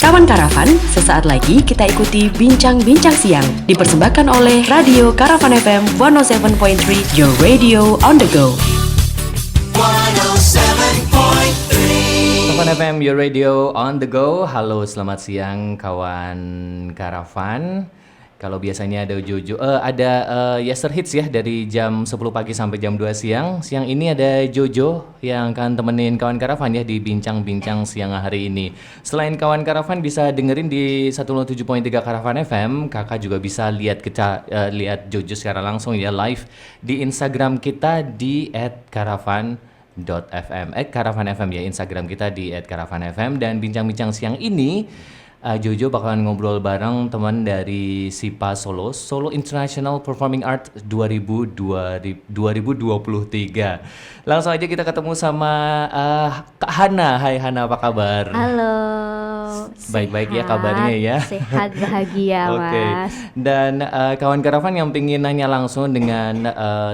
Kawan Karavan, sesaat lagi kita ikuti Bincang-Bincang Siang dipersembahkan oleh Radio Karavan FM 107.3, your radio on the go. 107.3 Karavan FM, your radio on the go. Halo, selamat siang kawan Karavan. Kalau biasanya ada Jojo, ada Yester Hits ya dari jam 10 pagi sampai jam 2 siang. Siang ini ada Jojo yang akan temenin kawan Karavan ya di bincang-bincang siang hari ini. Selain kawan Karavan bisa dengerin di 107.3 Karavan FM, kakak juga bisa lihat lihat Jojo secara langsung ya live di Instagram kita di @karavan.fm. Karavan FM ya, Instagram kita di @karavan.fm. Dan bincang-bincang siang ini Jojo bakalan ngobrol bareng teman dari SIPA Solo International Performing Art 2023. Langsung aja kita ketemu sama Kak Hana. Hai Hana, apa kabar? Halo. Baik-baik ya kabarnya ya. Sehat, bahagia Mas. Dan kawan Karavan yang pengen nanya langsung dengan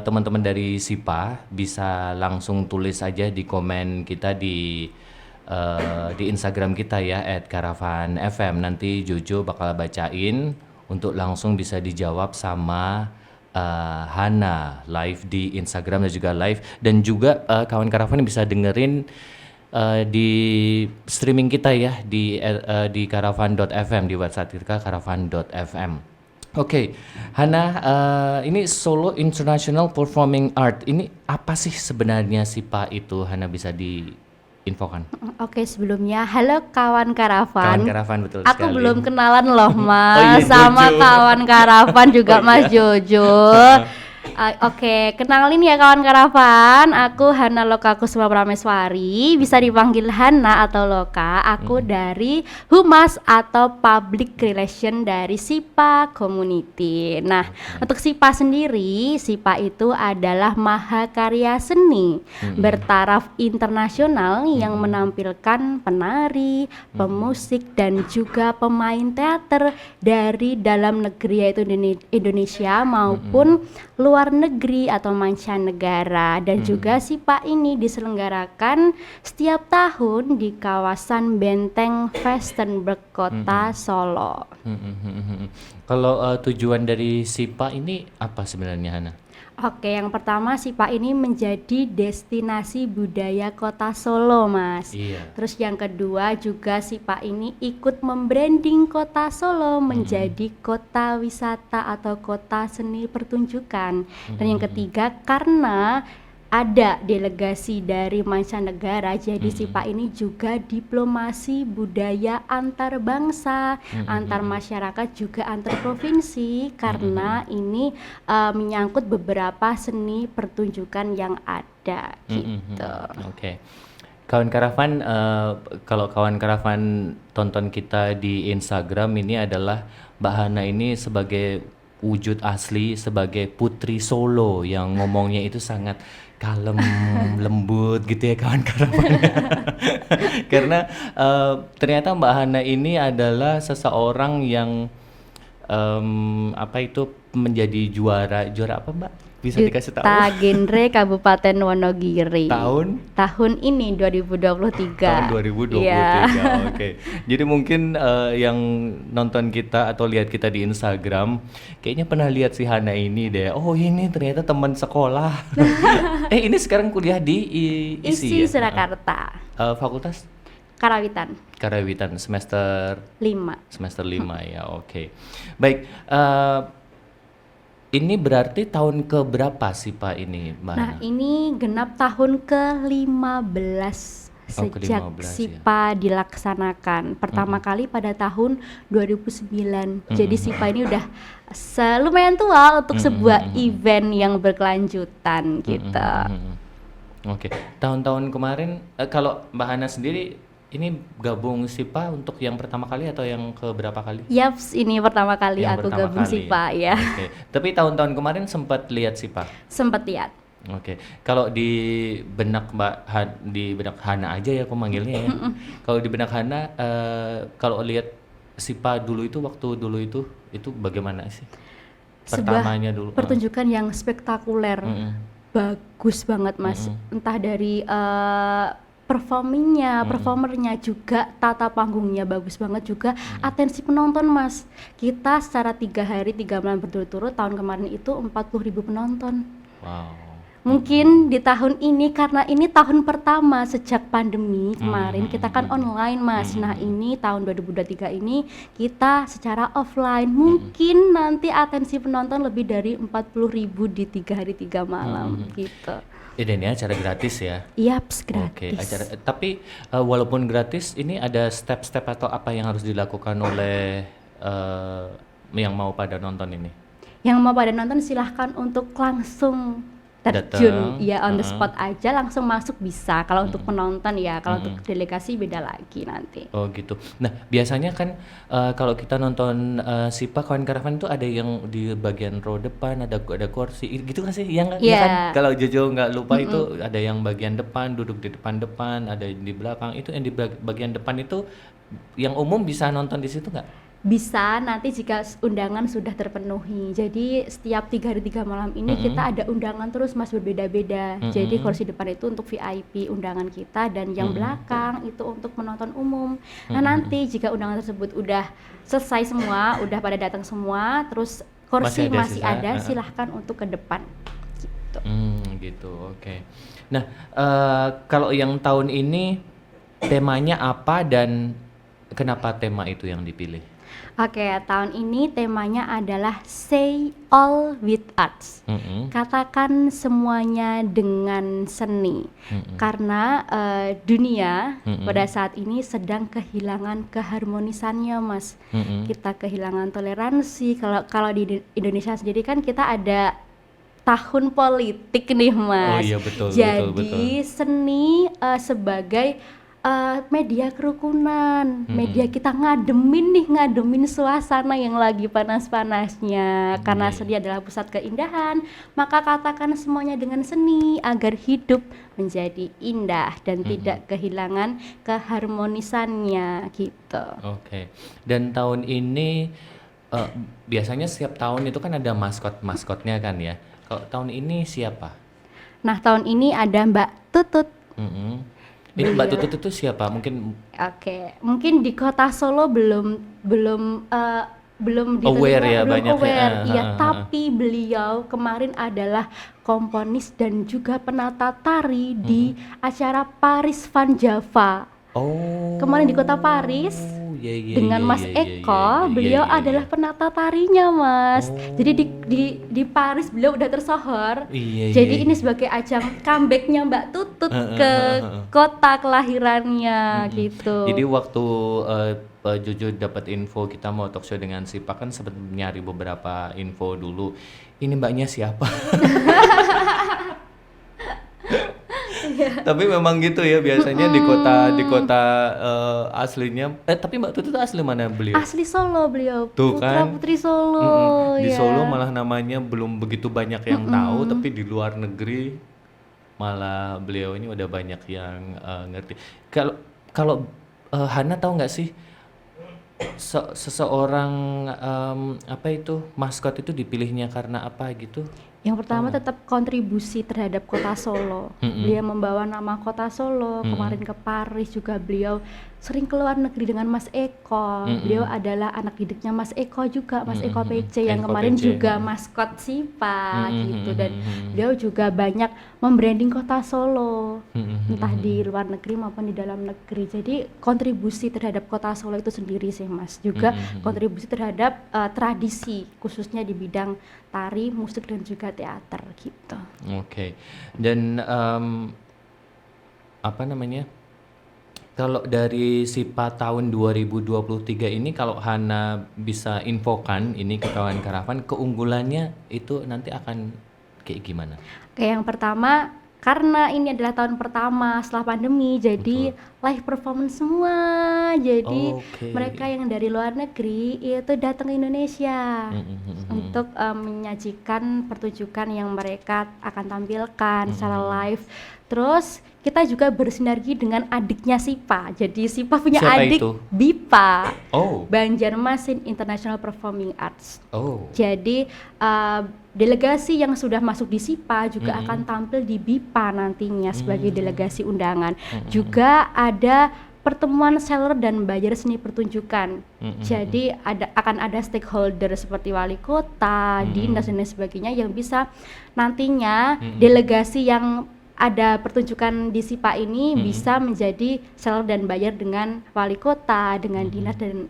teman-teman dari SIPA bisa langsung tulis aja di komen kita di Instagram kita ya @karavan.fm. Nanti Jojo bakal bacain untuk langsung bisa dijawab sama Hana live di Instagram dan juga live. Dan juga kawan Karavan bisa dengerin di streaming kita ya di karavan.fm, di website kita karavan.fm. Oke, Hana, ini Solo International Performing Art, ini apa sih sebenarnya SIPA itu? Hana bisa infokan. Oke, sebelumnya halo kawan Karavan. Kawan Karavan, betul Aku sekali. belum kenalan loh Mas. Oh iya, sama Jojo. kawan Karavan juga Oh iya. Mas Jojo. Oke, kenalin ya kawan Karavan. Aku Hana Loka Kusuma Prameswari, bisa dipanggil Hana atau Loka. Aku dari Humas atau Public Relation dari SIPA Community. Nah, untuk SIPA sendiri, SIPA itu adalah mahakarya seni bertaraf internasional yang menampilkan penari, pemusik dan juga pemain teater dari dalam negeri yaitu Indonesia maupun luar negeri atau mancanegara. Dan juga SIPA ini diselenggarakan setiap tahun di kawasan Benteng Vestenberg Kota Solo. Kalau tujuan dari SIPA ini apa sebenarnya, Hana? Oke, yang pertama SIPA ini menjadi destinasi budaya Kota Solo, Mas. Iya. Terus yang kedua juga SIPA ini ikut membranding Kota Solo menjadi kota wisata atau kota seni pertunjukan. Dan yang ketiga karena ada delegasi dari mancanegara, jadi SIPA ini juga diplomasi budaya antar bangsa, antar masyarakat juga antar provinsi, karena ini menyangkut beberapa seni pertunjukan yang ada gitu. Oke. Kawan Karavan, kalau kawan Karavan tonton kita di Instagram, ini adalah Mbak Hana ini sebagai wujud asli sebagai putri Solo yang ngomongnya itu sangat kalem, lembut gitu ya kawan Karavan. Karena ternyata Mbak Hana ini adalah seseorang yang menjadi juara apa Mbak? Bisa dikasih tahu? Duta Genre Kabupaten Wonogiri. Tahun ini 2023. Tahun 2023. Iya. Oke. Jadi mungkin yang nonton kita atau lihat kita di Instagram kayaknya pernah lihat si Hana ini deh. Oh, ini ternyata teman sekolah. Ini sekarang kuliah di ISI ya? Surakarta. Fakultas Karawitan semester 5. Semester 5 ya. Oke. Baik, ini berarti tahun ke berapa sih Pak ini, Mbak Nah, Hana? ini genap tahun ke-15 sejak ke-15 SIPA dilaksanakan. Pertama kali pada tahun 2009. Jadi SIPA ini udah lumayan tua untuk sebuah event yang berkelanjutan gitu. Oke. Tahun-tahun kemarin kalau Mbak Hana sendiri ini gabung SIPA untuk yang pertama kali atau yang keberapa kali? Yaps, ini pertama kali Yang aku pertama gabung kali. SIPA ya. Oke. Tapi tahun-tahun kemarin sempat lihat SIPA. Sempet lihat. Oke. Kalau di benak di benak Hana aja ya aku manggilnya ya. Kalau di benak Hana kalau lihat SIPA waktu dulu itu bagaimana sih? Pertamanya dulu. Pertunjukan yang spektakuler. Bagus banget Mas. Entah dari performernya juga, tata panggungnya bagus banget juga, atensi penonton Mas. Kita secara 3 hari 3 malam berturut-turut tahun kemarin itu 40.000 penonton. Wow. Mungkin di tahun ini karena ini tahun pertama sejak pandemi kemarin kita kan online Mas. Nah ini tahun 2023 ini kita secara offline. Mungkin nanti atensi penonton lebih dari 40.000 di 3 hari 3 malam gitu. Dan ini acara gratis ya? Yaps, Oke, gratis. tapi walaupun gratis, ini ada step-step atau apa yang harus dilakukan oleh yang mau pada nonton ini? Yang mau pada nonton silahkan untuk langsung terjun, ya on the spot aja langsung masuk bisa. Kalau untuk penonton ya, kalau untuk delegasi beda lagi nanti. Oh gitu. Nah biasanya kan kalau kita nonton SIPA Kawan Karavan itu ada yang di bagian row depan, ada kursi, gitu kan sih? Yang Yeah. kan kalau Jojo nggak lupa itu ada yang bagian depan, duduk di depan, ada yang di belakang. Itu yang di bagian depan itu yang umum bisa nonton di situ nggak? Bisa nanti jika undangan sudah terpenuhi. Jadi setiap 3 hari 3 malam ini kita ada undangan terus Mas, berbeda-beda. Jadi kursi depan itu untuk VIP undangan kita dan yang belakang itu untuk penonton umum. Nah nanti jika undangan tersebut udah selesai semua, udah pada datang semua, terus kursi masih ada, silahkan untuk ke depan. Gitu. Gitu, oke. Nah kalau yang tahun ini temanya apa dan kenapa tema itu yang dipilih? Oke, tahun ini temanya adalah Say All with Arts. Katakan semuanya dengan seni. Karena dunia pada saat ini sedang kehilangan keharmonisannya, Mas. Kita kehilangan toleransi. Kalau di Indonesia sendiri kan kita ada tahun politik nih, Mas. Oh iya, betul. Jadi seni sebagai media kerukunan, media kita ngademin suasana yang lagi panas-panasnya. Karena seni adalah pusat keindahan, maka katakan semuanya dengan seni agar hidup menjadi indah dan tidak kehilangan keharmonisannya gitu. Oke. Dan tahun ini biasanya setiap tahun itu kan ada maskotnya kan ya. Kalau tahun ini siapa? Nah tahun ini ada Mbak Tutut. Ini Mbak Tutut itu siapa? Mungkin Mungkin di Kota Solo belum aware ya, banyak ya. Tapi beliau kemarin adalah komponis dan juga penata tari di acara Paris Van Java. Kemarin di Kota Paris dengan Mas Eko, beliau adalah penata tarinya, Mas. Jadi di Paris beliau udah tersohor. Jadi ini sebagai ajang comebacknya Mbak Tutut ke kota kelahirannya gitu. Jadi waktu Jojo dapat info kita mau talk show dengan SIPA kan sempat nyari beberapa info dulu. Ini mbaknya siapa? Tapi memang gitu ya biasanya di kota aslinya. Tapi Mbak Tutut asli mana beliau? Asli Solo beliau. Tuh Putra kan? Putri Solo. Di ya. Solo malah namanya belum begitu banyak yang tahu, tapi di luar negeri malah beliau ini udah banyak yang ngerti. Kalau Hana tahu nggak sih seseorang maskot itu dipilihnya karena apa gitu? Yang pertama tetap kontribusi terhadap kota Solo. Beliau membawa nama kota Solo. Kemarin ke Paris juga beliau sering keluar negeri dengan Mas Eko. Beliau adalah anak didiknya Mas Eko juga, Mas Eko PC yang kemarin PC. juga maskot SIPA gitu. Dan beliau juga banyak membranding kota Solo, entah di luar negeri maupun di dalam negeri. Jadi kontribusi terhadap kota Solo itu sendiri sih Mas. Juga kontribusi terhadap tradisi khususnya di bidang tari, musik dan juga teater gitu. Oke. Dan kalau dari SIPA tahun 2023 ini, kalau Hana bisa infokan ini ke kawan karavan, keunggulannya itu nanti akan kayak gimana? Oke, yang pertama karena ini adalah tahun pertama setelah pandemi, jadi live performance semua. Jadi mereka yang dari luar negeri itu datang ke Indonesia untuk menyajikan pertunjukan yang mereka akan tampilkan secara live. Terus kita juga bersinergi dengan adiknya Sipa. Jadi Sipa punya Siapa adik itu? BIPA, Oh. Banjarmasin International Performing Arts. Oh. Jadi delegasi yang sudah masuk di SIPA juga akan tampil di BIPA nantinya sebagai delegasi undangan. Juga ada pertemuan seller dan buyer seni pertunjukan. Jadi akan ada stakeholder seperti wali kota, dinas dan lain sebagainya yang bisa nantinya delegasi yang ada pertunjukan di SIPA ini bisa menjadi seller dan buyer dengan wali kota, dengan dinas dan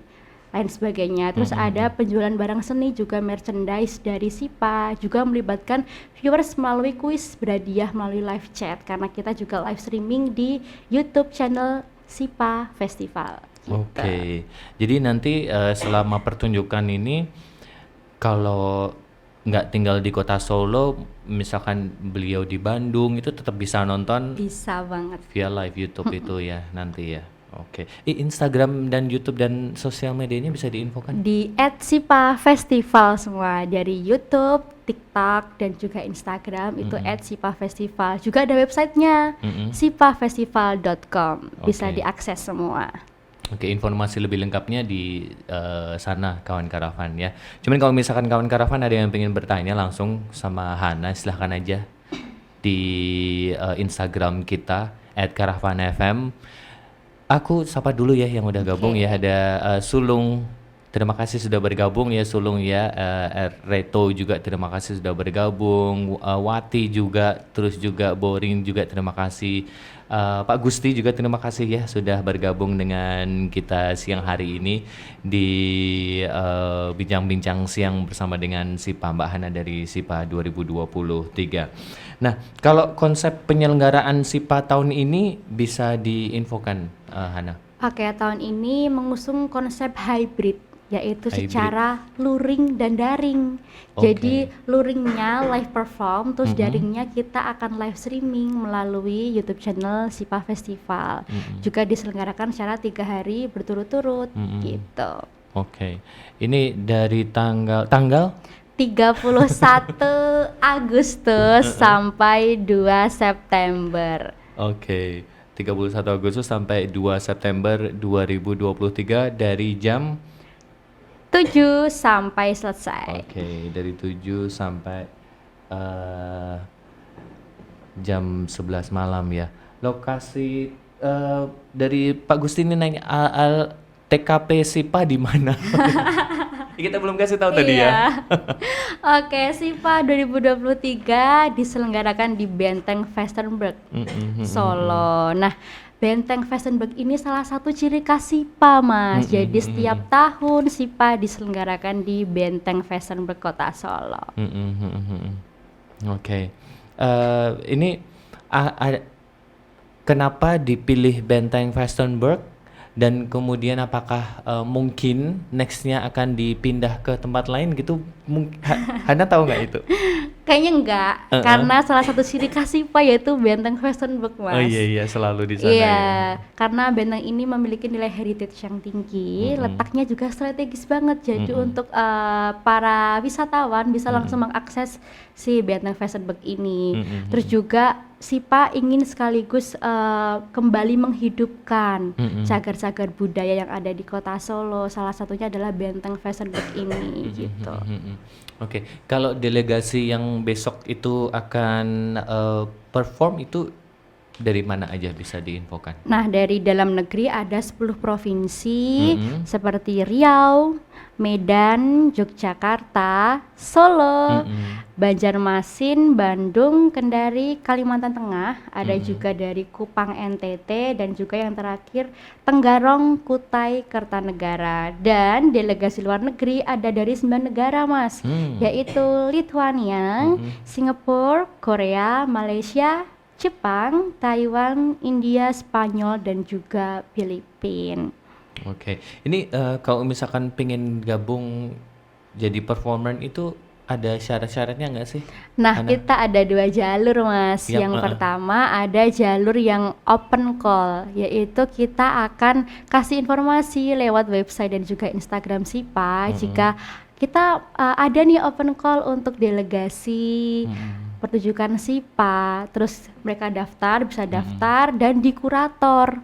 lain sebagainya. Terus ada penjualan barang seni juga merchandise dari SIPA, juga melibatkan viewers melalui kuis berhadiah melalui live chat karena kita juga live streaming di YouTube channel SIPA Festival. Oke. Jadi nanti selama pertunjukan ini kalau nggak tinggal di kota Solo, misalkan beliau di Bandung itu tetap bisa nonton Bisa banget. via live YouTube itu ya nanti ya. Oke. Instagram dan YouTube dan sosial medianya bisa diinfokan? Di @SIPA Festival semua, dari YouTube, TikTok dan juga Instagram itu @SIPA Festival. Juga ada websitenya sipafestival.com, bisa Oke. diakses semua. Oke, informasi lebih lengkapnya di sana kawan karavan ya. Cuman kalau misalkan kawan karavan ada yang pengen bertanya langsung sama Hana, silahkan aja di Instagram kita @karavanfm. Aku sapa dulu ya yang udah gabung ya. Ada Sulung, terima kasih sudah bergabung ya Sulung ya. Reto juga terima kasih sudah bergabung. Wati juga, terus juga Boring juga terima kasih. Pak Gusti juga terima kasih ya sudah bergabung dengan kita siang hari ini di bincang-bincang siang bersama dengan SIPA Mbak Hana dari SIPA 2023. Nah, kalau konsep penyelenggaraan SIPA tahun ini bisa diinfokan Hana? Oke, tahun ini mengusung konsep hybrid, yaitu Hybrid. secara luring dan daring. Oke. Jadi luringnya live perform, terus daringnya kita akan live streaming melalui YouTube channel SIPA Festival. Juga diselenggarakan secara 3 hari berturut-turut gitu. Oke. Ini dari tanggal 31 Agustus sampai 2 September. Oke. 31 Agustus sampai 2 September 2023 dari jam 7 sampai selesai. Oke, dari 7 sampai jam 11 malam ya. Lokasi dari Pak Gusti ini nanya TKP SIPA di mana? Kita belum kasih tahu tadi ya. Oke, SIPA 2023 diselenggarakan di Benteng Vestenberg, Solo. Nah, Benteng Vestenberg ini salah satu ciri khas SIPA, Mas. Jadi setiap tahun SIPA diselenggarakan di Benteng Vestenberg, Kota Solo. Oke. Ini kenapa dipilih Benteng Vestenberg? Dan kemudian apakah mungkin nextnya akan dipindah ke tempat lain gitu? Hana tahu nggak itu? Kayaknya enggak, karena salah satu ciri khas SIPA yaitu Benteng Vestenberg, Mas. Oh iya selalu di sana Iya, ya. karena benteng ini memiliki nilai heritage yang tinggi, letaknya juga strategis banget. Jadi untuk para wisatawan bisa langsung mengakses si Benteng Vestenberg ini. Terus juga SIPA ingin sekaligus kembali menghidupkan cagar-cagar budaya yang ada di Kota Solo. Salah satunya adalah Benteng Vestenberg ini gitu. Oke, kalau delegasi yang besok itu akan perform itu dari mana aja bisa diinfokan? Nah, dari dalam negeri ada 10 provinsi seperti Riau, Medan, Yogyakarta, Solo, Banjarmasin, Bandung, Kendari, Kalimantan Tengah, ada juga dari Kupang, NTT, dan juga yang terakhir Tenggarong, Kutai, Kertanegara. Dan delegasi luar negeri ada dari 9 negara, Mas, yaitu Lithuania, Singapura, Korea, Malaysia, Jepang, Taiwan, India, Spanyol, dan juga Filipina. Oke, ini kalau misalkan pengen gabung jadi performer itu ada syarat-syaratnya nggak sih? Nah, kita ada 2 jalur, Mas. Yang pertama ada jalur yang open call, yaitu kita akan kasih informasi lewat website dan juga Instagram SIPA jika kita ada nih open call untuk delegasi pertunjukan SIPA, terus mereka bisa daftar dan dikurator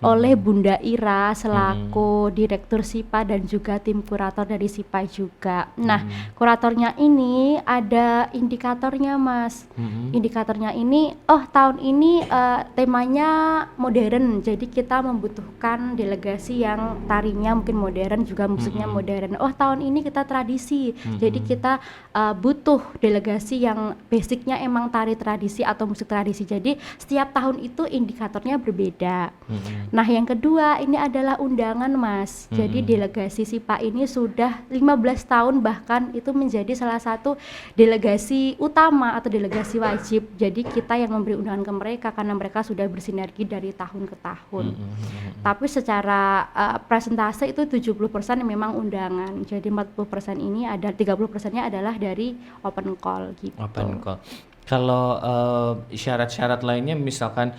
oleh Bunda Ira selaku Direktur SIPA dan juga tim kurator dari SIPA juga. Nah, kuratornya ini ada indikatornya, Mas. Indikatornya ini, tahun ini temanya modern, jadi kita membutuhkan delegasi yang tarinya mungkin modern, juga musiknya modern. Tahun ini kita tradisi, jadi kita butuh delegasi yang basicnya emang tari tradisi atau musik tradisi. Jadi setiap tahun itu indikatornya berbeda. Nah, yang kedua ini adalah undangan, Mas. Jadi delegasi SIPA ini sudah 15 tahun bahkan itu menjadi salah satu delegasi utama atau delegasi wajib. Jadi kita yang memberi undangan ke mereka karena mereka sudah bersinergi dari tahun ke tahun. Tapi secara presentase itu 70% memang undangan. Jadi 40% ini ada 30%-nya adalah dari open call gitu. Open call. Kalau syarat-syarat lainnya misalkan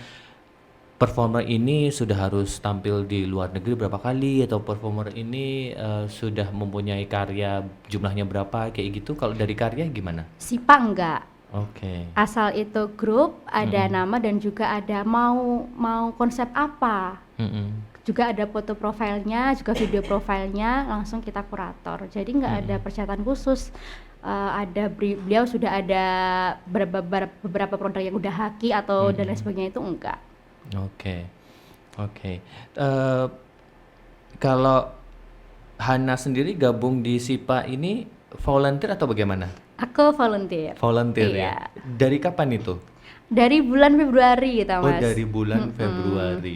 performer ini sudah harus tampil di luar negeri berapa kali, atau performer ini sudah mempunyai karya jumlahnya berapa kayak gitu. Kalau dari karya gimana? SIPA enggak. Oke. Asal itu grup, ada nama dan juga ada mau konsep apa. Juga ada foto profilnya, juga video profilnya, langsung kita kurator. Jadi nggak ada persyaratan khusus. Beliau sudah ada beberapa produk yang udah haki atau dan lain sebagainya, itu enggak. Oke. Kalau Hana sendiri gabung di SIPA ini volunteer atau bagaimana? Aku volunteer. Volunteer Iya. ya. Dari kapan itu? Dari bulan Februari gitu, Mas. Oh, dari bulan Februari.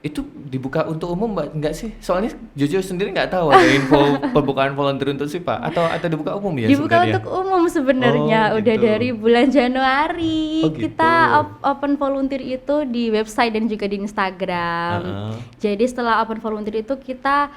Itu dibuka untuk umum enggak sih? Soalnya Jojo sendiri nggak tahu ada info pembukaan volunteer untuk SIPA atau dibuka umum ya Dibuka sebenarnya? untuk umum sebenarnya. Oh, Udah gitu. dari bulan Januari. Oh, gitu. Kita open volunteer itu di website dan juga di Instagram. Jadi setelah open volunteer itu kita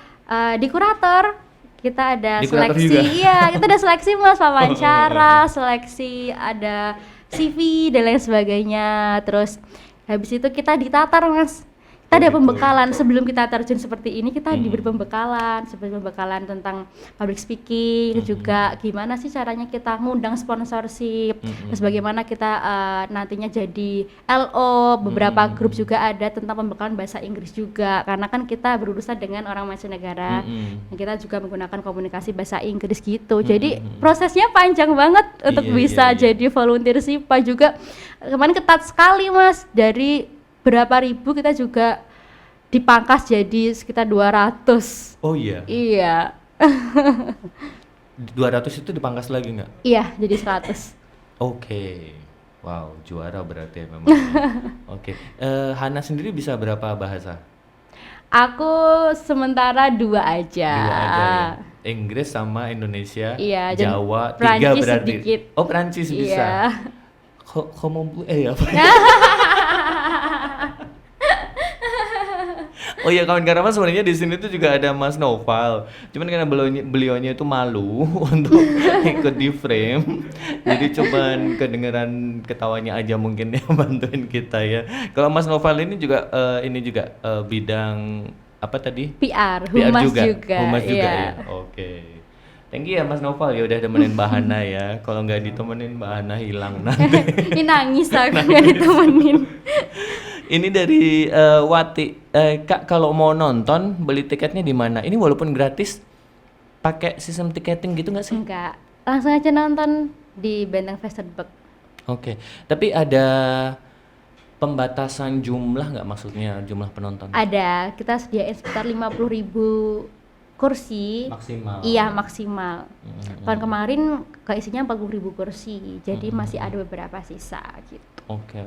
di kurator. Kita ada Di kurator seleksi, juga? iya, kita ada seleksi, Mas, wawancara, seleksi, ada CV dan lain sebagainya. Terus habis itu kita ditatar, Mas. Kita ada pembekalan sebelum kita terjun seperti ini. Kita diberi pembekalan, seperti pembekalan tentang public speaking, juga gimana sih caranya kita ngundang sponsorship, terus bagaimana kita nantinya jadi LO. Beberapa grup juga ada tentang pembekalan bahasa Inggris juga, karena kan kita berurusan dengan orang mancanegara. Kita juga menggunakan komunikasi bahasa Inggris gitu. Jadi prosesnya panjang banget untuk bisa jadi volunteer SIPA juga. Kemarin ketat sekali, Mas. Dari berapa ribu kita juga dipangkas jadi sekitar 200. Oh iya. Iya. 200 itu dipangkas lagi nggak? Iya, jadi 100. Oke. Wow, juara berarti ya memang. Oke. Hana sendiri bisa berapa bahasa? Aku sementara 2 aja. 2 aja ya. Inggris sama Indonesia, Iya, dan Jawa, 3 Prancis berarti. sedikit. Oh, Prancis bisa. Iya. Apa? Oh iya, kawan karavan sebenarnya di sini tuh juga ada Mas Noval. Cuman karena beliaunya itu malu untuk ikut di frame. Jadi cuman kedengeran ketawanya aja mungkin ya, bantuin kita ya. Kalau Mas Noval ini juga bidang apa tadi? PR, humas juga. Humas juga iya. ya. Oke. Thank you ya Mas Noval ya udah temenin Mbak Hana ya. Kalau nggak ditemenin Mbak Hana hilang nanti. Ini nangis aku nggak ditemenin. Ini dari Wati. Kak, kalau mau nonton beli tiketnya di mana? Ini walaupun gratis, pakai sistem tiketing gitu nggak sih? Enggak, langsung aja nonton di Benteng Vesterberg. Oke. Tapi ada pembatasan jumlah nggak, maksudnya jumlah penonton? Ada, kita sediain sekitar 50.000 kursi. Maksimal. Iya, maksimal. Tahun kemarin keisinya 40.000 kursi, jadi masih ada beberapa sisa gitu. Oke.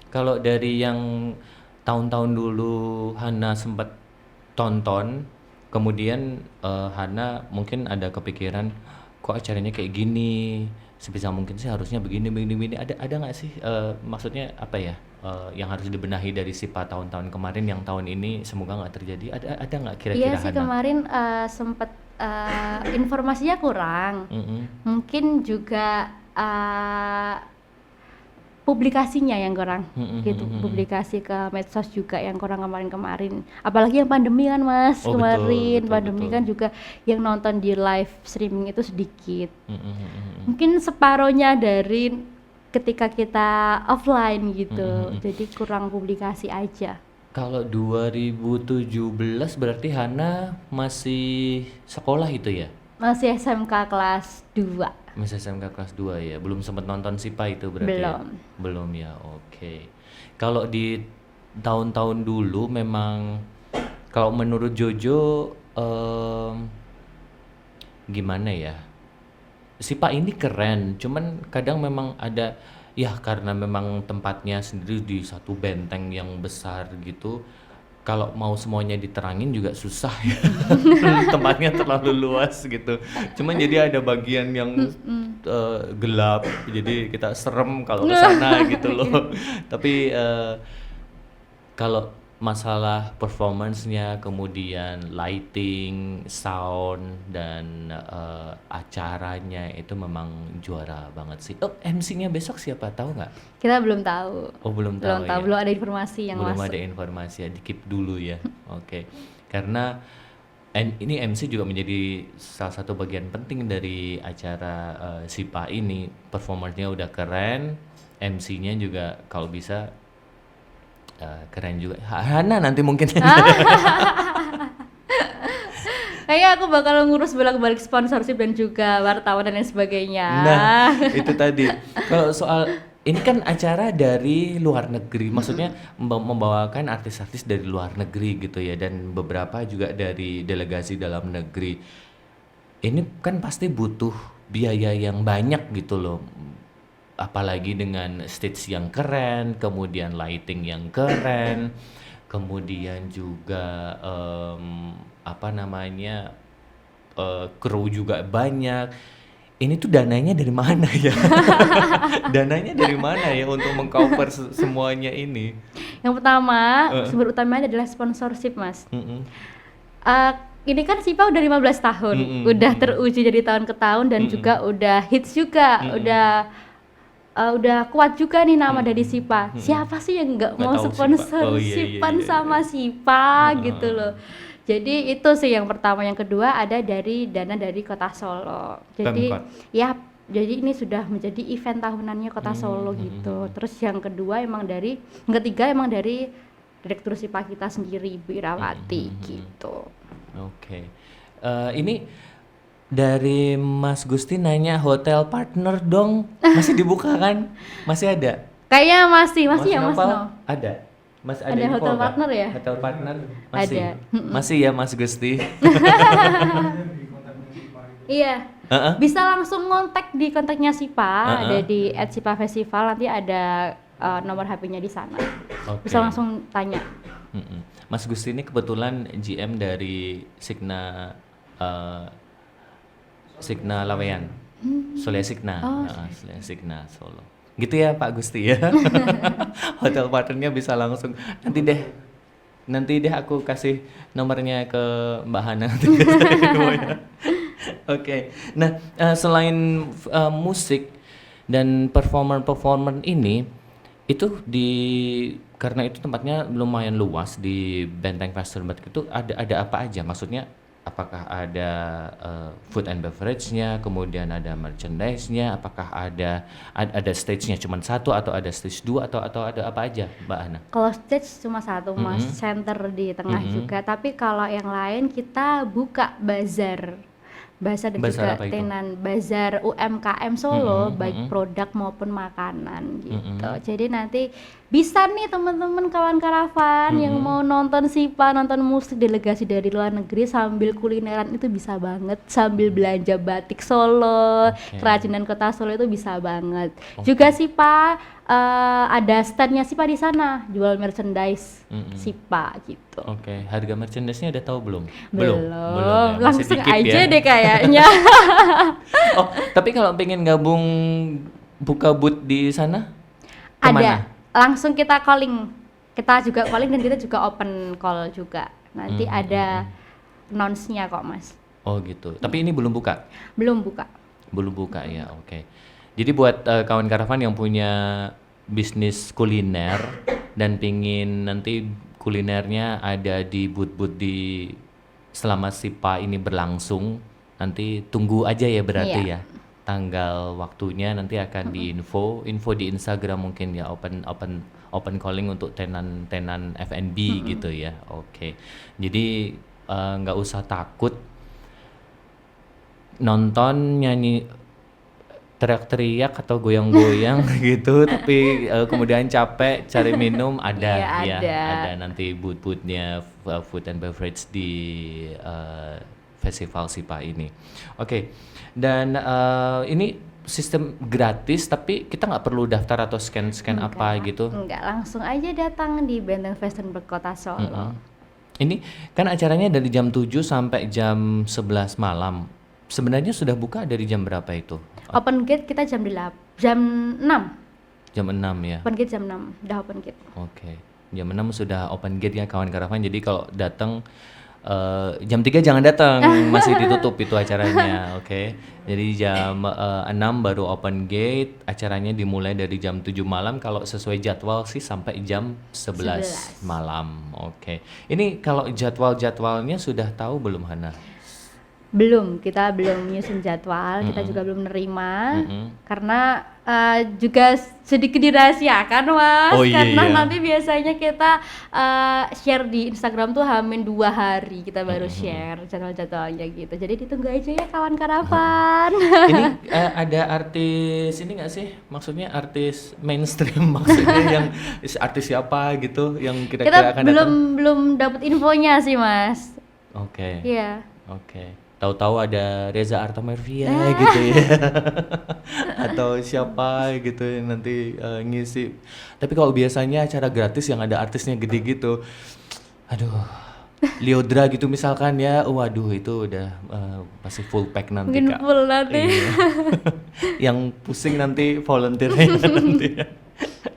Kalau dari yang tahun-tahun dulu Hana sempat tonton, kemudian Hana mungkin ada kepikiran kok acaranya kayak gini, sebisa mungkin sih harusnya begini. Ada nggak sih maksudnya apa ya yang harus dibenahi dari SIPA tahun-tahun kemarin yang tahun ini semoga nggak terjadi? Ada nggak kira-kira Iya sih, Hana? kemarin sempat informasinya kurang. Mungkin juga publikasinya yang kurang gitu, publikasi ke medsos juga yang kurang kemarin-kemarin, apalagi yang pandemi kan Mas. Oh, kemarin betul, pandemi betul. kan juga yang nonton di live streaming itu sedikit, mungkin separohnya dari ketika kita offline gitu, jadi kurang publikasi aja. Kalau 2017 berarti Hana masih sekolah itu ya? Masih SMK kelas 2. Masih SMK kelas 2 ya? Belum sempat nonton SIPA itu berarti ya? Belum. Belum ya, oke. Kalau di tahun-tahun dulu memang, kalau menurut Jojo gimana ya? SIPA ini keren, cuman kadang memang ada, ya karena memang tempatnya sendiri di satu benteng yang besar gitu. Kalau mau semuanya diterangin juga susah ya. Tempatnya terlalu luas gitu. Cuman jadi ada bagian yang gelap, jadi kita serem kalau ke sana gitu loh. Tapi kalau masalah performance-nya, kemudian lighting, sound, dan acaranya itu memang juara banget sih. Oh, MC-nya besok siapa, tahu nggak? Kita belum tahu. Oh, belum tahu ya? Belum ada informasi yang Belum masuk. ada informasi ya, di-keep dulu ya. Oke. Karena ini MC juga menjadi salah satu bagian penting dari acara SIPA ini. Performance-nya udah keren, MC-nya juga kalau bisa keren juga. Hana nanti mungkin. Kayaknya aku bakal ngurus bolak-balik sponsorship dan juga wartawan dan lain sebagainya. Nah, itu tadi. Kalau soal ini kan acara dari luar negeri, maksudnya membawakan artis-artis dari luar negeri gitu ya, dan beberapa juga dari delegasi dalam negeri. Ini kan pasti butuh biaya yang banyak gitu loh. Apalagi dengan stage yang keren, kemudian lighting yang keren, kemudian juga kru juga banyak. Ini tuh dananya dari mana ya? Dananya dari mana ya untuk mengcover semuanya ini? Yang pertama, sumber utamanya adalah sponsorship, Mas. Ini kan SIPA udah 15 tahun, udah teruji dari tahun ke tahun dan juga udah hits juga, udah kuat juga nih nama dari SIPA. Siapa sih yang nggak mau tahu sponsorshipan sama SIPA gitu loh. Jadi itu sih yang pertama. Yang kedua ada dari dana dari Kota Solo. Jadi Pemkot. ya, jadi ini sudah menjadi event tahunannya Kota Solo gitu. Terus yang ketiga emang dari Direktur SIPA kita sendiri, Bu Irawati gitu. Oke. Ini dari Mas Gusti nanya hotel partner dong, masih dibuka kan? Masih ada? Kayaknya masih ya Mas Nopal? No. Ada. Mas Ada info hotel nggak? partner ya? Hotel partner masih. Ada. Masih ya Mas Gusti. Iya. Bisa langsung kontak di kontaknya SIPA, ada di @SIPA-Festival, nanti ada nomor HP-nya di sana. Oke. Bisa langsung tanya. Mas Gusti ini kebetulan GM dari Signa Laweyan. Solea Signa. Solea Signa Solo. Gitu ya Pak Gusti ya. Hotel partnernya bisa langsung. Nanti deh aku kasih nomornya ke Mbak Hana. Oke. Nah, selain musik dan performer ini, itu karena itu tempatnya lumayan luas di Benteng Vesterberg itu, ada apa aja? Maksudnya apakah ada food and beverage-nya, kemudian ada merchandise-nya, apakah ada stage-nya cuma satu atau ada stage 2 atau ada apa aja, Mbak Hana? Kalau stage cuma satu Mas, center di tengah juga. Tapi kalau yang lain kita buka bazar dan juga tenan bazar UMKM Solo, baik produk maupun makanan gitu. Jadi nanti bisa nih teman-teman kawan karavan yang mau nonton SIPA, nonton musik delegasi dari luar negeri sambil kulineran itu bisa banget, sambil belanja batik Solo, kerajinan Kota Solo itu bisa banget. Juga SIPA ada standnya SIPA di sana, jual merchandise SIPA gitu. Oke, harga merchandise-nya udah tahu belum? Belum. Ya. Masih Langsung dikit aja ya. deh kayaknya. Oh, tapi kalau pengen gabung buka booth di sana, Ada. kemana? Langsung kita calling. Kita juga calling dan kita juga open call juga. Nanti ada announce-nya kok, Mas. Oh gitu. Tapi ini belum buka? Belum buka. Belum buka ya, oke. Jadi buat kawan karavan yang punya bisnis kuliner dan pingin nanti kulinernya ada di booth-booth di selama SIPA ini berlangsung, nanti tunggu aja ya berarti Iya. ya. Tanggal waktunya nanti akan info di Instagram mungkin ya, open calling untuk tenan F&B gitu ya. Oke. Jadi nggak usah takut nonton nyanyi teriak-teriak atau goyang-goyang gitu, tapi kemudian capek cari minum ada Iya, ya, ada. ada nanti booth-boothnya food and beverage di festival SIPA ini. Oke, dan ini sistem gratis tapi kita nggak perlu daftar atau scan apa gitu. Enggak, langsung aja datang di Benteng Fashionburg Kota Solo. Ini kan acaranya dari jam 7 sampai jam 11 malam. Sebenarnya sudah buka dari jam berapa itu? Open gate kita jam 6. Jam 6 ya. Open gate jam 6, udah open gate. Oke. Jam 6 sudah open gate ya kawan karavan. Jadi kalau datang jam 3 jangan datang, masih ditutup itu acaranya. Oke. Jadi jam 6 baru open gate. Acaranya dimulai dari jam 7 malam, kalau sesuai jadwal sih sampai jam 11 malam. Oke. Ini kalau jadwalnya sudah tahu belum Hana? Belum, kita belum nyusun jadwal, kita juga belum nerima karena juga sedikit dirahasiakan Mas, Oh, iya, karena iya. nanti biasanya kita share di Instagram tuh hamin 2 hari kita baru share jadwal-jadwalnya gitu, jadi ditunggu aja ya kawan karavan. Ini ada artis ini nggak sih? Maksudnya artis mainstream maksudnya yang artis siapa gitu yang Kita kira-kira akan datang? belum dapat infonya sih Mas. Oke. Iya. Oke. Tahu-tahu ada Reza Artamevia gitu ya. Atau siapa gitu yang nanti ngisi. Tapi kalau biasanya acara gratis yang ada artisnya gede gitu. Aduh. Liodra gitu misalkan ya. Waduh itu udah pasti full pack nanti Mungkin Kak. full nanti. Iya. Yang pusing nanti volunteernya nanti ya.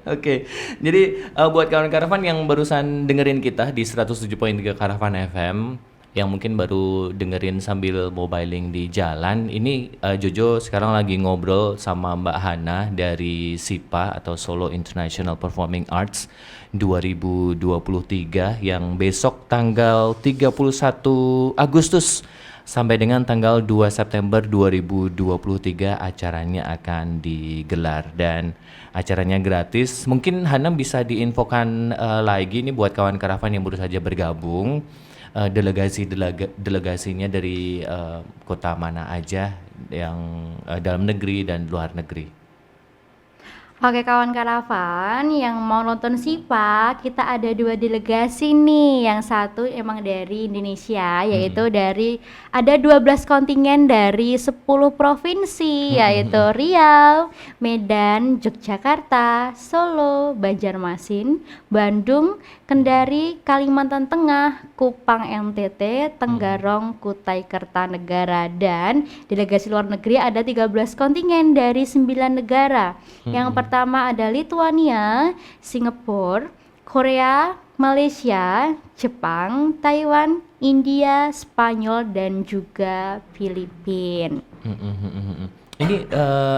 Oke, jadi buat kawan karavan yang barusan dengerin kita di 107.3 Karavan FM, yang mungkin baru dengerin sambil mobiling di jalan, ini Jojo sekarang lagi ngobrol sama Mbak Hana dari SIPA atau Solo International Performing Arts 2023 yang besok tanggal 31 Agustus sampai dengan tanggal 2 September 2023 acaranya akan digelar dan acaranya gratis. Mungkin Hana bisa diinfokan lagi nih buat kawan karavan yang baru saja bergabung. Delegasinya dari kota mana aja yang dalam negeri dan luar negeri. Oke kawan karavan yang mau nonton SIPA, kita ada 2 delegasi nih. Yang satu emang dari Indonesia, yaitu ada 12 kontingen dari 10 provinsi, yaitu Riau, Medan, Yogyakarta, Solo, Banjarmasin, Bandung, Kendari, Kalimantan Tengah, Kupang NTT, Tenggarong, Kutai Kertanegara, dan delegasi luar negeri ada 13 kontingen dari 9 negara. Yang pertama ada Lituania, Singapura, Korea, Malaysia, Jepang, Taiwan, India, Spanyol, dan juga Filipina. Ini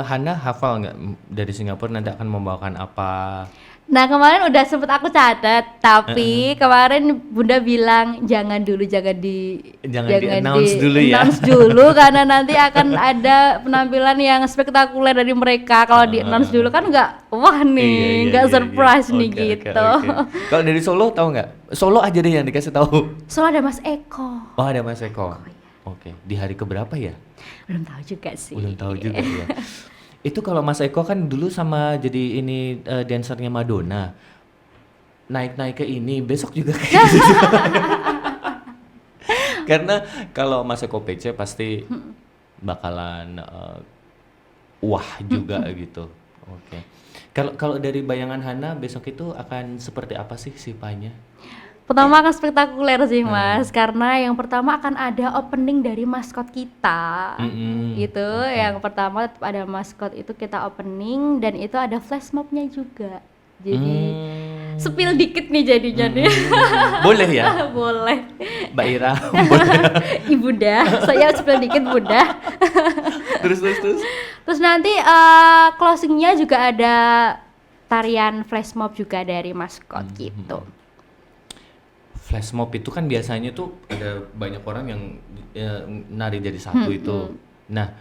Hana hafal nggak dari Singapura nanti akan membawakan apa? Nah kemarin udah sempet aku catat, tapi kemarin Bunda bilang jangan di-announce dulu ya. announce dulu karena nanti akan ada penampilan yang spektakuler dari mereka. Kalau di-announce dulu kan nggak wah nih, nggak surprise nih Oke, gitu. oke. Kalau dari Solo tahu nggak? Solo aja deh yang dikasih tahu. Soalnya ada Mas Eko. Oh ada Mas Eko. Oke, di hari keberapa ya? Belum tahu juga sih. Belum tahu juga ya. Itu kalau Mas Eko kan dulu sama jadi ini dancernya Madonna. Naik ke ini, besok juga kayak gitu. Karena kalau Mas Eko PC pasti bakalan wah juga gitu. Oke. Kalau dari bayangan Hana besok itu akan seperti apa sih SIPA-nya? Pertama akan spektakuler sih Mas, karena yang pertama akan ada opening dari maskot kita, gitu. Yang pertama tetap ada maskot itu kita opening dan itu ada flash mobnya juga. Jadi spill dikit nih jadinya nih. Boleh ya? Boleh. Mbak Ira, boleh. Ibunda, saya spill dikit Bunda. Terus. Terus nanti closingnya juga ada tarian flash mob juga dari maskot gitu. Flash mob itu kan biasanya tuh ada banyak orang yang nari jadi satu itu. Nah,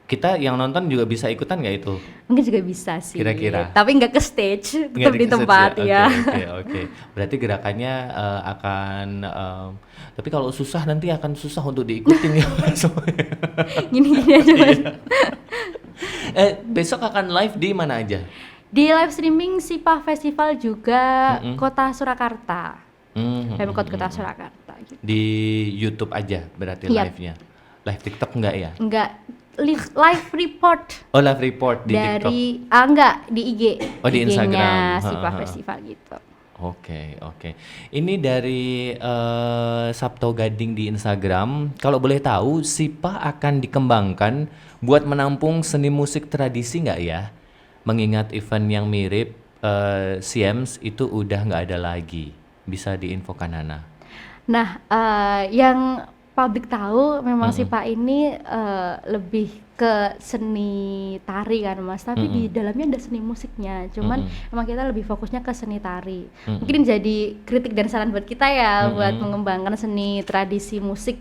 kita yang nonton juga bisa ikutan nggak itu? Mungkin juga bisa sih. Kira-kira. Tapi nggak ke stage, Nggak tetap di dikeset tempat ya. Oke. Berarti gerakannya akan tapi kalau susah nanti akan susah untuk diikutin ya semuanya. Gini-gini aja Mas. Besok akan live di mana aja? Di live streaming SIPA Festival juga Kota Surakarta. Pemkot Kota Surakarta gitu. Di YouTube aja berarti Yap. live-nya. Live TikTok enggak ya? Enggak, live report Oh, live report di TikTok. enggak di IG. Oh, di IG-nya Instagram. SIPA Ha, ha. Festival gitu. Oke. Ini dari Sabto Gading di Instagram. Kalau boleh tahu, SIPA akan dikembangkan buat menampung seni musik tradisi nggak ya? Mengingat event yang mirip SIEMS itu udah nggak ada lagi. Bisa diinfokan Hana? Nah, yang publik tahu memang SIPA ini lebih ke seni tari kan Mas, tapi di dalamnya ada seni musiknya. Cuman memang kita lebih fokusnya ke seni tari. Mungkin jadi kritik dan saran buat kita ya buat mengembangkan seni tradisi musik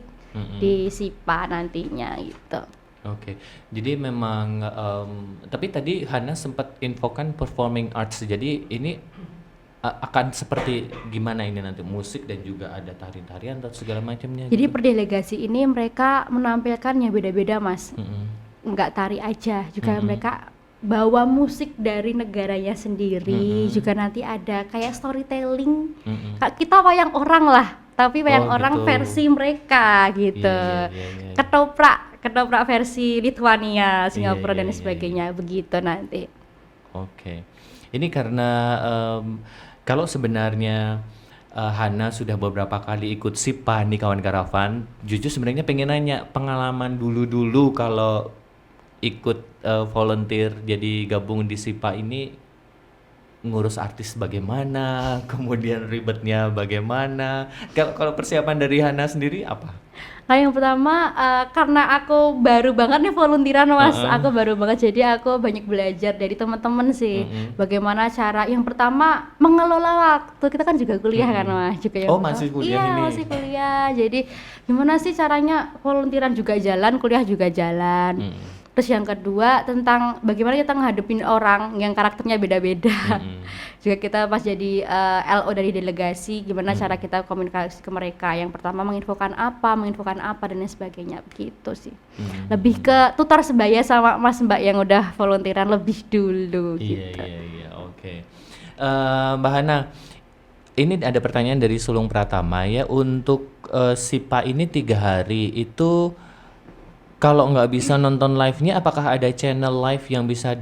di SIPA nantinya gitu. Oke, jadi memang tapi tadi Hana sempat infokan performing arts. Jadi ini akan seperti gimana ini nanti, musik dan juga ada tari-tarian atau segala macamnya Jadi gitu? per delegasi ini mereka menampilkannya beda-beda Mas. Nggak tari aja, juga mereka bawa musik dari negaranya sendiri. Juga nanti ada kayak storytelling. Kita wayang orang lah, tapi wayang Oh, orang gitu. versi mereka gitu. Iya. Ketoprak versi Lituania, Singapura Iya, dan iya, sebagainya begitu nanti. Oke. Ini karena kalau sebenarnya Hana sudah beberapa kali ikut SIPA nih kawan karavan, jujur sebenarnya pengen nanya pengalaman dulu-dulu kalau ikut volunteer jadi gabung di SIPA ini, ngurus artis bagaimana, kemudian ribetnya bagaimana. Kalau persiapan dari Hana sendiri apa? Nah yang pertama karena aku baru banget nih volunteeran Mas, aku baru banget jadi aku banyak belajar dari teman-teman sih. Bagaimana cara yang pertama mengelola waktu, kita kan juga kuliah kan Mas, juga yang Oh, masih kuliah iya, ini? masih kuliah. Jadi gimana sih caranya volunteeran juga jalan, kuliah juga jalan. Terus yang kedua tentang bagaimana kita menghadapin orang yang karakternya beda-beda. Juga kita pas jadi LO dari delegasi, gimana cara kita komunikasi ke mereka. Yang pertama menginfokan apa dan lain sebagainya begitu sih. Lebih ke tutor sebaya sama Mas Mbak yang udah volunteeran lebih dulu gitu. Iya, oke. Mbak Hana, ini ada pertanyaan dari Sulung Pratama ya. Untuk SIPA ini 3 hari itu, kalau nggak bisa nonton live-nya, apakah ada channel live yang bisa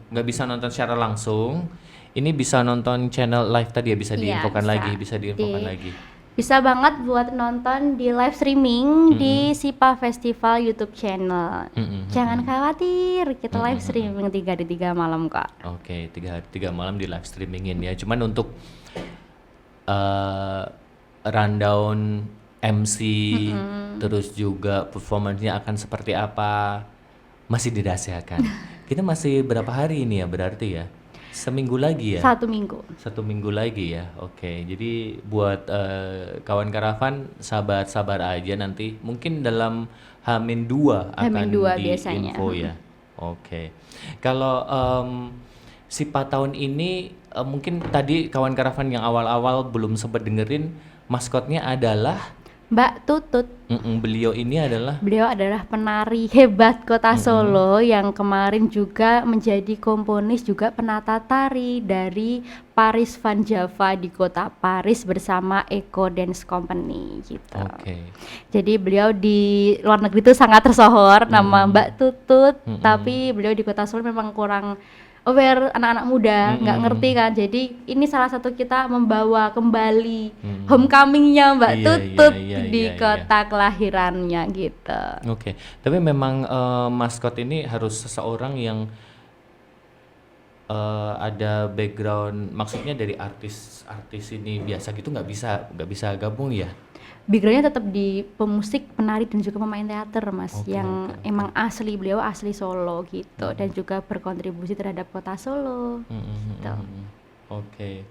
nggak bisa nonton secara langsung? Ini bisa nonton channel live tadi ya, bisa Iya, diinfokan bisa. lagi, bisa diinfokan lagi. Bisa banget buat nonton di live streaming di SIPA Festival YouTube channel. Jangan khawatir, kita live streaming 3 hari 3 malam kok. Oke, 3 hari 3 malam di live streamingin ya. Cuman untuk rundown MC terus juga performance-nya akan seperti apa masih dirahasiakan. Kita masih berapa hari ini ya berarti ya? Seminggu lagi ya? 1 minggu. 1 minggu lagi ya. Oke. Jadi buat kawan karavan sabar aja, nanti mungkin dalam H-2 akan H-2 biasanya. diinfo ya. Oke. Kalau SIPA tahun ini mungkin tadi kawan karavan yang awal-awal belum sempat dengerin, maskotnya adalah Mbak Tutut. Beliau adalah penari hebat Kota Solo yang kemarin juga menjadi komponis juga penata tari dari Paris Van Java di Kota Paris bersama Eco Dance Company gitu. Oke. Jadi beliau di luar negeri itu sangat tersohor nama Mbak Tutut, tapi beliau di Kota Solo memang kurang aware, anak-anak muda nggak ngerti kan. Jadi ini salah satu kita membawa kembali homecomingnya Mbak Iya, Tutut iya, di iya, kota kelahirannya gitu. Oke. Tapi memang maskot ini harus seseorang yang ada background, maksudnya dari artis ini biasa gitu nggak bisa gabung ya? backgroundnya tetap di pemusik, penari dan juga pemain teater Mas, Oke, yang oke. emang asli, beliau asli Solo gitu, dan juga berkontribusi terhadap kota Solo gitu. Oke.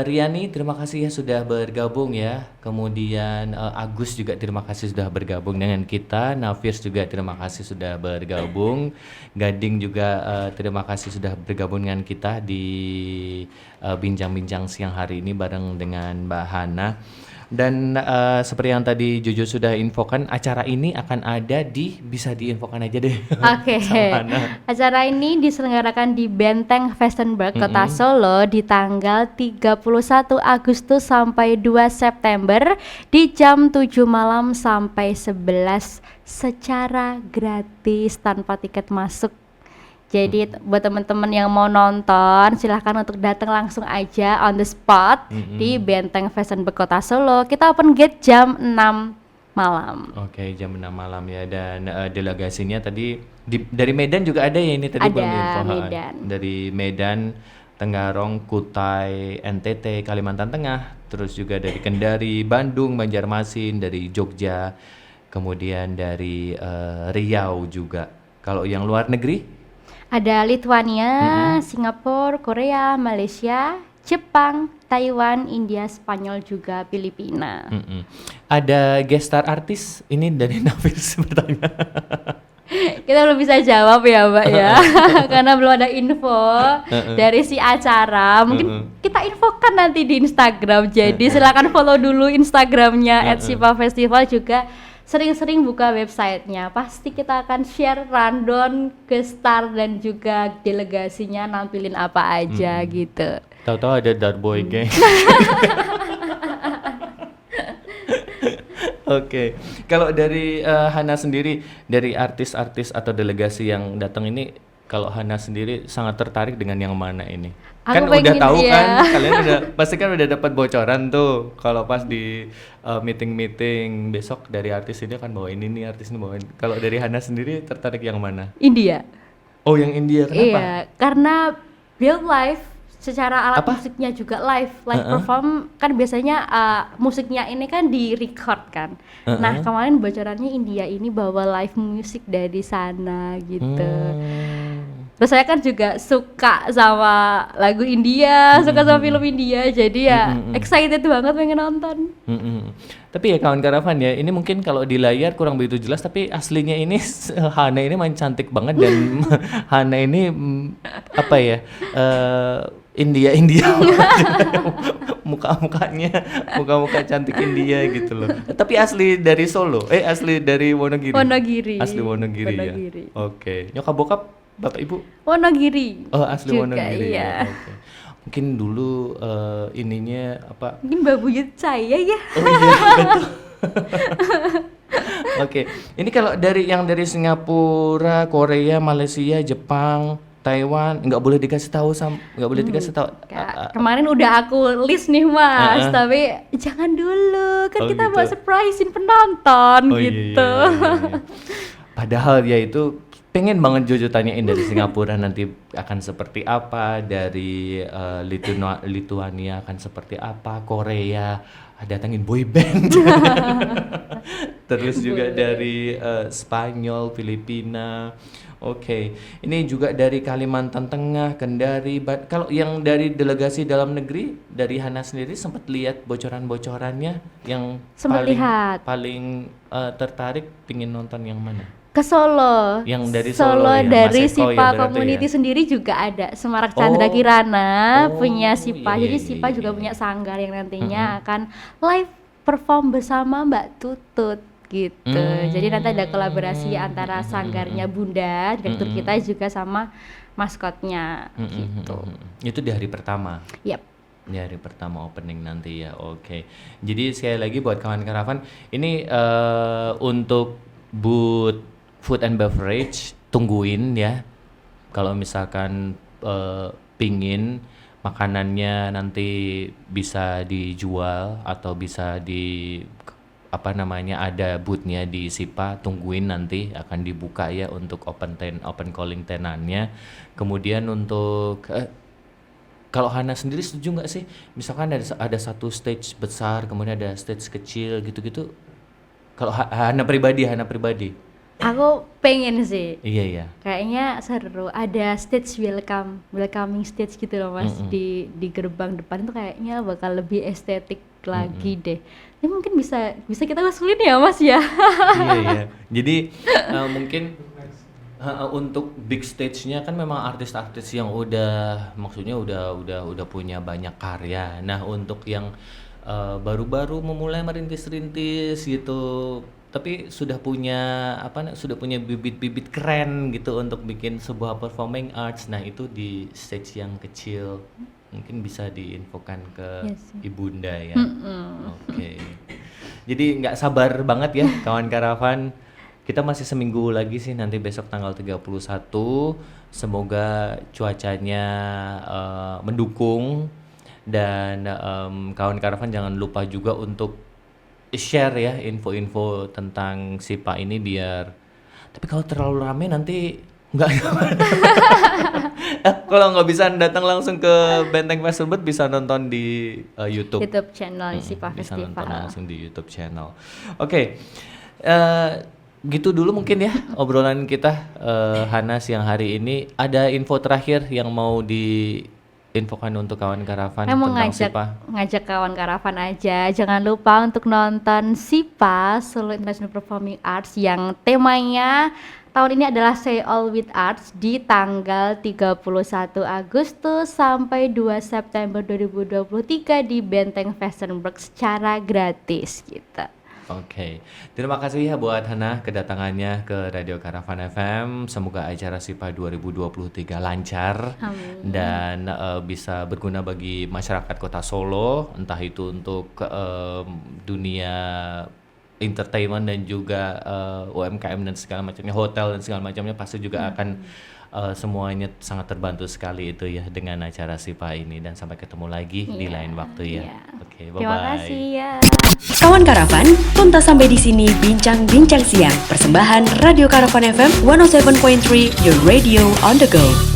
Riani, terima kasih ya sudah bergabung ya. Kemudian Agus juga terima kasih sudah bergabung dengan kita. Nafis juga terima kasih sudah bergabung. Gading juga terima kasih sudah bergabung dengan kita di bincang-bincang siang hari ini bareng dengan Mbak Hana. Dan seperti yang tadi Jojo sudah infokan, acara ini akan ada bisa diinfokan aja deh. Oke, sama Hana. acara ini diselenggarakan di Benteng Westenberg, Kota Solo di tanggal 31 Agustus sampai 2 September di jam 7 malam sampai 11 secara gratis tanpa tiket masuk. Jadi buat teman-teman yang mau nonton silahkan untuk datang langsung aja on the spot di Benteng Westenberg Kota Solo. Kita open gate jam 6 malam. Oke, jam 6 malam ya. Dan delegasinya tadi dari Medan juga ada ya ini tadi Ada, belum info. Medan. Dari Medan, Tenggarong, Kutai, NTT, Kalimantan Tengah, terus juga dari Kendari, Bandung, Banjarmasin, dari Jogja, kemudian dari Riau juga. Kalau yang luar negeri? Ada Lithuania, Singapura, Korea, Malaysia, Jepang, Taiwan, India, Spanyol juga Filipina. Ada guest star artis ini dari Nafis bertanya. Kita belum bisa jawab ya Mbak ya, karena belum ada info dari si acara. Mungkin kita infokan nanti di Instagram. Jadi silakan follow dulu Instagramnya @sipa_festival, juga sering-sering buka websitenya. Pasti kita akan share rundown ke star dan juga delegasinya nampilin apa aja gitu. Tahu-tahu ada Darboy Gang. Oke, kalau dari Hana sendiri, dari artis-artis atau delegasi yang datang ini, kalau Hana sendiri sangat tertarik dengan yang mana ini? Aku Kan udah pengen, tahu iya. kan, kalian pasti kan udah dapat bocoran tuh. Kalau pas di meeting-meeting besok dari artis ini kan bawa ini nih, artis ini bawa ini. Kalau dari Hana sendiri tertarik yang mana? India. Oh, yang India, kenapa? Iya, karena real life secara alat Apa? musiknya juga live perform kan biasanya musiknya ini kan di record kan. Nah kemarin bocorannya India ini bawa live musik dari sana gitu. Terus saya kan juga suka sama lagu India, suka sama film India, jadi ya excited banget pengen nonton. Tapi ya kawan karavan ya, ini mungkin kalau di layar kurang begitu jelas, tapi aslinya ini Hana ini main cantik banget dan Hana ini apa ya, India muka cantik India gitu loh. Tapi asli dari Solo, asli dari Wonogiri. Wonogiri. Asli Wonogiri ya. Oke. Nyokap bokap bapak ibu? Wonogiri. Oh, asli juga, Wonogiri iya. ya. Oke. Mungkin dulu ininya apa? Mungkin babuyut saya ya. Oh iya, betul. Oke, ini kalau dari Singapura, Korea, Malaysia, Jepang, Taiwan, nggak boleh dikasih tahu Kemarin udah aku list nih Mas, tapi jangan dulu kan Oh, kita gitu. mau surprisein penonton Oh, iya, gitu. iya. Padahal ya itu pengen banget Jojo tanyain dari Singapura nanti akan seperti apa, dari Lithuania akan seperti apa, Korea datangin boy band. Terus juga dari Spanyol, Filipina. Oke, ini juga dari Kalimantan Tengah, Kendari. Kalau yang dari delegasi dalam negeri, dari Hana sendiri sempat lihat bocoran-bocorannya yang Sempat lihat. paling tertarik pingin nonton yang mana? Ke Solo. Yang dari Solo ya, dari Mas Eko ya Sipa berarti Community ya? sendiri juga ada. Semarak Chandra Oh. Kirana Oh, punya Sipa. iya, Jadi iya, Sipa iya, juga iya. punya sanggar yang nantinya akan live perform bersama Mbak Tutut gitu. Jadi nanti ada kolaborasi antara sanggarnya Bunda, direktur kita juga sama maskotnya gitu. Itu di hari pertama. Yap. Di hari pertama opening nanti ya. Oke. Jadi sekali lagi buat kawan karavan, ini untuk booth food and beverage tungguin ya. Kalau misalkan pingin makanannya nanti bisa dijual atau bisa ada boothnya di Sipa, tungguin nanti akan dibuka ya untuk open calling tenannya. Kemudian untuk kalau Hana sendiri setuju nggak sih? Misalkan ada satu stage besar, kemudian ada stage kecil gitu-gitu. Kalau Hana pribadi. Aku pengen sih. Iya. Kayaknya seru. Ada stage welcoming stage gitu loh Mas, di gerbang depan itu kayaknya bakal lebih estetik lagi deh. Ini mungkin bisa kita usulin ya Mas ya. Iya. Jadi mungkin untuk big stage-nya kan memang artis-artis yang maksudnya udah punya banyak karya. Nah, untuk yang baru-baru memulai merintis-rintis gitu, tapi sudah punya bibit-bibit keren gitu untuk bikin sebuah performing arts. Nah, itu di stage yang kecil mungkin bisa diinfokan ke ibunda ya. Oke. Jadi nggak sabar banget ya kawan karavan. Kita masih seminggu lagi sih, nanti besok tanggal 31. Semoga cuacanya mendukung, dan kawan karavan jangan lupa juga untuk share ya info-info tentang SIPA ini, biar tapi kalau terlalu rame nanti nggak kalau nggak bisa datang langsung ke Benteng Festival, bisa nonton di YouTube channel SIPA bisa Festival. nonton langsung di YouTube channel. Oke. Gitu dulu mungkin ya obrolan kita Hana siang hari ini. Ada info terakhir yang mau diinfokan untuk kawan karavan Saya mau tentang SIPA? ngajak kawan karavan aja, jangan lupa untuk nonton SIPA Solo International Performing Arts yang temanya tahun ini adalah Say All With Arts di tanggal 31 Agustus sampai 2 September 2023 di Benteng Westerbork secara gratis gitu. Oke. Terima kasih ya buat Hana kedatangannya ke Radio Karavan FM. Semoga acara SIPA 2023 lancar. Amin. Dan bisa berguna bagi masyarakat Kota Solo, entah itu untuk dunia entertainment dan juga UMKM dan segala macamnya, hotel dan segala macamnya, pasti juga akan semuanya sangat terbantu sekali itu ya dengan acara SIPA ini. Dan sampai ketemu lagi di lain waktu ya. Oke, bye-bye. Terima kasih ya. Kawan Karavan, tuntas sampai di sini bincang-bincang siang. Persembahan Radio Karavan FM 107.3, your radio on the go.